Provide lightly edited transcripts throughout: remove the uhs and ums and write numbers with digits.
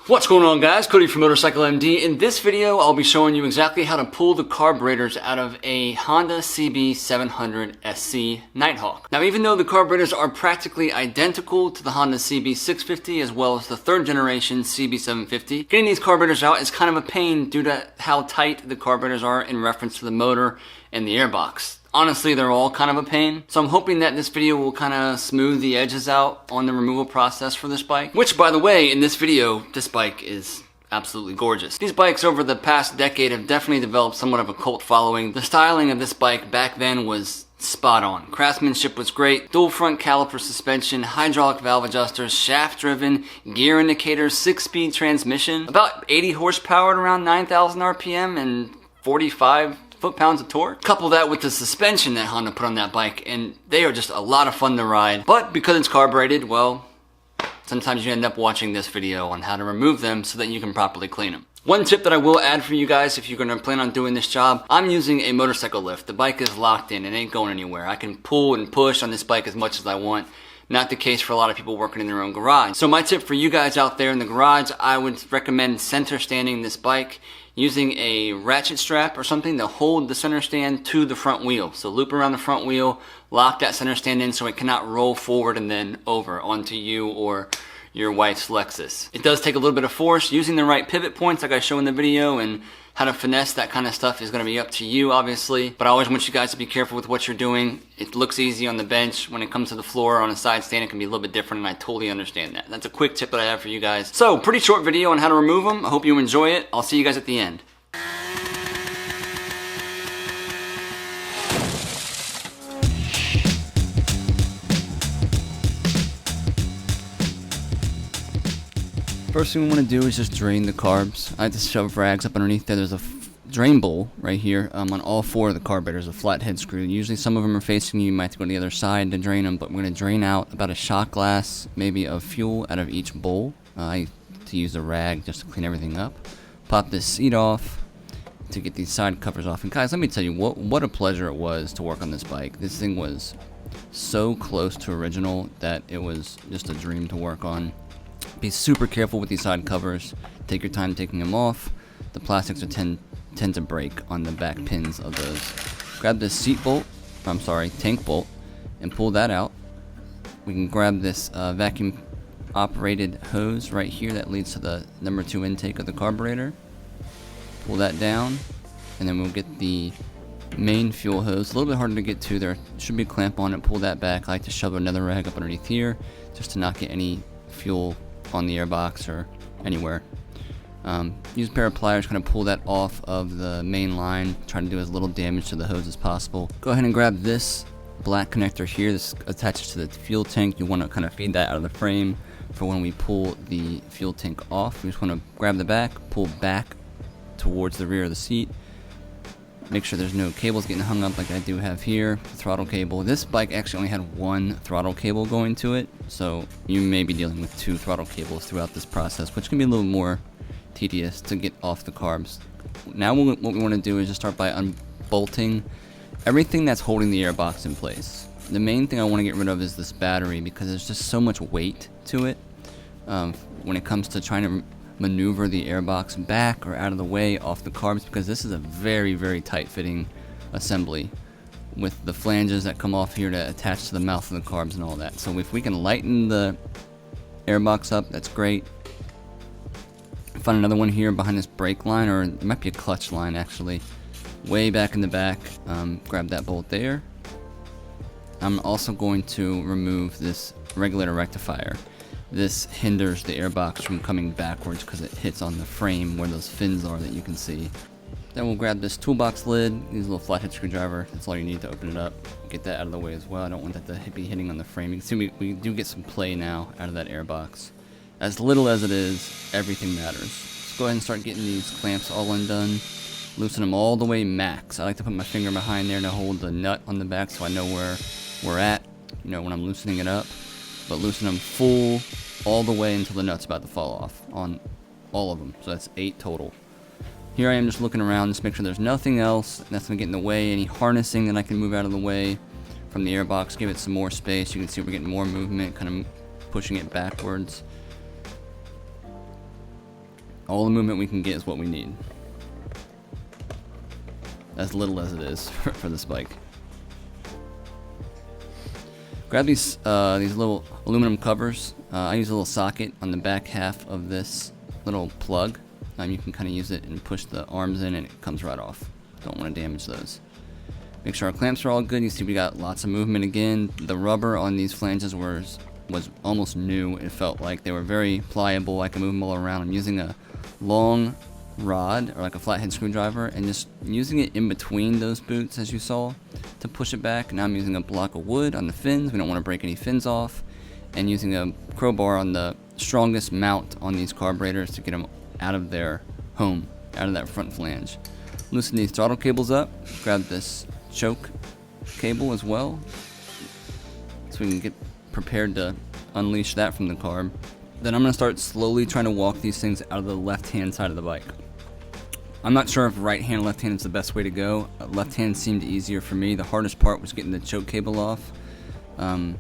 What's going on, guys? Cody from Motorcycle MD. In this video, I'll be showing you exactly how to pull the carburetors out of a Honda CB700sc Nighthawk. Now, even though the carburetors are practically identical to the Honda CB650 as well as the third generation CB750, getting these carburetors out is kind of a pain due to how tight the carburetors are in reference to the motor and the airbox. Honestly, they're all kind of a pain, so I'm hoping that this video will kind of smooth the edges out on the removal process for this bike. Which, by the way, in this video, this bike is absolutely gorgeous. These bikes over the past decade have definitely developed somewhat of a cult following. The styling of this bike back then was spot on. Craftsmanship was great. Dual front caliper suspension, hydraulic valve adjusters, shaft driven, gear indicators, 6-speed transmission, about 80 horsepower at around 9,000 RPM and 45 foot-pounds of torque. Couple that with the suspension that Honda put on that bike, and they are just a lot of fun to ride. But because it's carbureted, well, sometimes you end up watching this video on how to remove them so that you can properly clean them. One tip that I will add for you guys if you're going to plan on doing this job, I'm using a motorcycle lift. The bike is locked in, it ain't going anywhere. I can pull and push on this bike as much as I want. Not the case for a lot of people working in their own garage. So my tip for you guys out there in the garage, I would recommend center standing this bike using a ratchet strap or something to hold the center stand to the front wheel. So loop around the front wheel, lock that center stand in so it cannot roll forward and then over onto you or your wife's Lexus. It does take a little bit of force. Using the right pivot points like I show in the video and how to finesse that kind of stuff is going to be up to you, obviously. But I always want you guys to be careful with what you're doing. It looks easy on the bench. When it comes to the floor on a side stand, it can be a little bit different, and I totally understand that. That's a quick tip that I have for you guys. So, pretty short video on how to remove them. I hope you enjoy it. I'll see you guys at the end. First thing we want to do is just drain the carbs. I have to shove rags up underneath there. There's a drain bowl right here on all four of the carburetors, a flathead screw. Usually some of them are facing you. You might have to go to the other side to drain them, but we're going to drain out about a shot glass, maybe of fuel out of each bowl. I have to use a rag just to clean everything up. Pop this seat off to get these side covers off. And guys, let me tell you what a pleasure it was to work on this bike. This thing was so close to original that it was just a dream to work on. Be super careful with these side covers. Take your time taking them off. The plastics tend to break on the back pins of those. Grab this tank bolt, and pull that out. We can grab this vacuum operated hose right here that leads to the number 2 intake of the carburetor. Pull that down, and then we'll get the main fuel hose. A little bit harder to get to. There should be a clamp on it. Pull that back. I like to shove another rag up underneath here just to not get any fuel on the airbox or anywhere. Use a pair of pliers, kind of pull that off of the main line, trying to do as little damage to the hose as possible. Go ahead and grab this black connector here. This attaches to the fuel tank. You want to kind of feed that out of the frame for when we pull the fuel tank off. We just want to grab the back, pull back towards the rear of the seat. Make sure there's no cables getting hung up like I do have here. Throttle cable. This bike actually only had one throttle cable going to it, so you may be dealing with 2 throttle cables throughout this process, which can be a little more tedious to get off the carbs. Now what we want to do is just start by unbolting everything that's holding the airbox in place. The main thing I want to get rid of is this battery because there's just so much weight to it when it comes to trying to maneuver the airbox back or out of the way off the carbs, because this is a very, very tight fitting assembly with the flanges that come off here to attach to the mouth of the carbs and all that. So if we can lighten the airbox up, that's great. Find another one here behind this brake line, or it might be a clutch line actually, way back in the back. Grab that bolt there. I'm also going to remove this regulator rectifier. This hinders the airbox from coming backwards because it hits on the frame where those fins are that you can see. Then we'll grab this toolbox lid, use a little flathead screwdriver. That's all you need to open it up. Get that out of the way as well. I don't want that to be hitting on the frame. You can see we do get some play now out of that airbox. As little as it is, everything matters. Let's go ahead and start getting these clamps all undone. Loosen them all the way max. I like to put my finger behind there to hold the nut on the back so I know where we're at, when I'm loosening it up. But loosen them full all the way until the nut's about to fall off on all of them. So that's 8 total. Here I am just looking around, just make sure there's nothing else that's going to get in the way. Any harnessing that I can move out of the way from the airbox, give it some more space. You can see we're getting more movement, kind of pushing it backwards. All the movement we can get is what we need. As little as it is for this bike. Grab these little aluminum covers. I use a little socket on the back half of this little plug. You can kind of use it and push the arms in and it comes right off. Don't want to damage those. Make sure our clamps are all good. You see we got lots of movement again. The rubber on these flanges was almost new. It felt like they were very pliable. I can move them all around. I'm using a long rod or like a flathead screwdriver and just using it in between those boots, as you saw, to push it back. Now I'm using a block of wood on the fins. We don't want to break any fins off, and using a crowbar on the strongest mount on these carburetors to get them out of their home, out of that front flange. Loosen these throttle cables up. Grab this choke cable as well, so we can get prepared to unleash that from the carb. Then I'm going to start slowly trying to walk these things out of the left-hand side of the bike. I'm not sure if right hand, left hand is the best way to go. Left hand seemed easier for me. The hardest part was getting the choke cable off and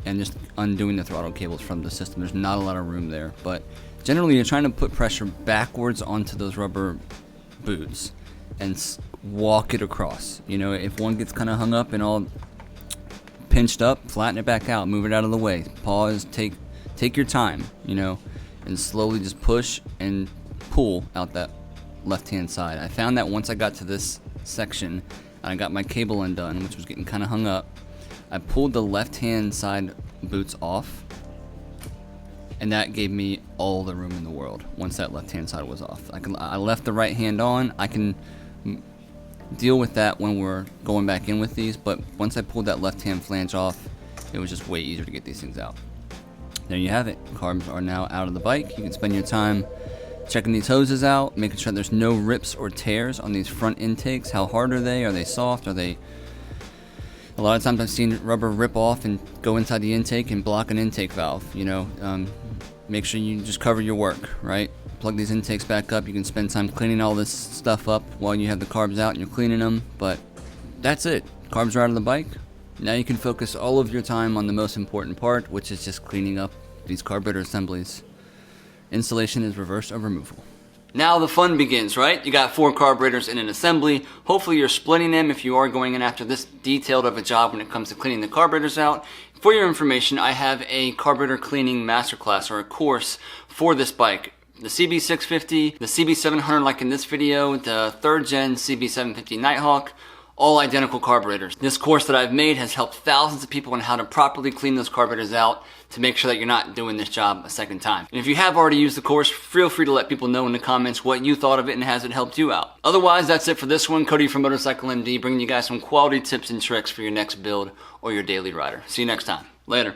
just undoing the throttle cables from the system. There's not a lot of room there, but generally you're trying to put pressure backwards onto those rubber boots and walk it across. You know, if one gets kind of hung up and all pinched up, flatten it back out, move it out of the way. Pause, take your time, you know, and slowly just push and pull out that left-hand side. I found that once I got to this section and I got my cable undone, which was getting kind of hung up, I pulled the left-hand side boots off, and that gave me all the room in the world once that left-hand side was off. I left the right hand on. I can deal with that when we're going back in with these, but once I pulled that left-hand flange off, it was just way easier to get these things out. There you have it. Carbs are now out of the bike. You can spend your time checking these hoses out, making sure there's no rips or tears on these front intakes. How hard are they? Are they soft? Are they... A lot of times I've seen rubber rip off and go inside the intake and block an intake valve, you know. Make sure you just cover your work, right? Plug these intakes back up. You can spend time cleaning all this stuff up while you have the carbs out and you're cleaning them, but that's it. Carbs are out of the bike. Now you can focus all of your time on the most important part, which is just cleaning up these carburetor assemblies. Installation is reverse of removal. Now the fun begins, right? You got 4 carburetors in an assembly. Hopefully you're splitting them if you are going in after this detailed of a job when it comes to cleaning the carburetors out. For your information, I have a carburetor cleaning masterclass or a course for this bike. The CB650, the CB700 like in this video, the 3rd gen CB750 Nighthawk, all identical carburetors. This course that I've made has helped thousands of people on how to properly clean those carburetors out to make sure that you're not doing this job a second time. And if you have already used the course, feel free to let people know in the comments what you thought of it and has it helped you out. Otherwise, that's it for this one. Cody from Motorcycle MD bringing you guys some quality tips and tricks for your next build or your daily rider. See you next time. Later.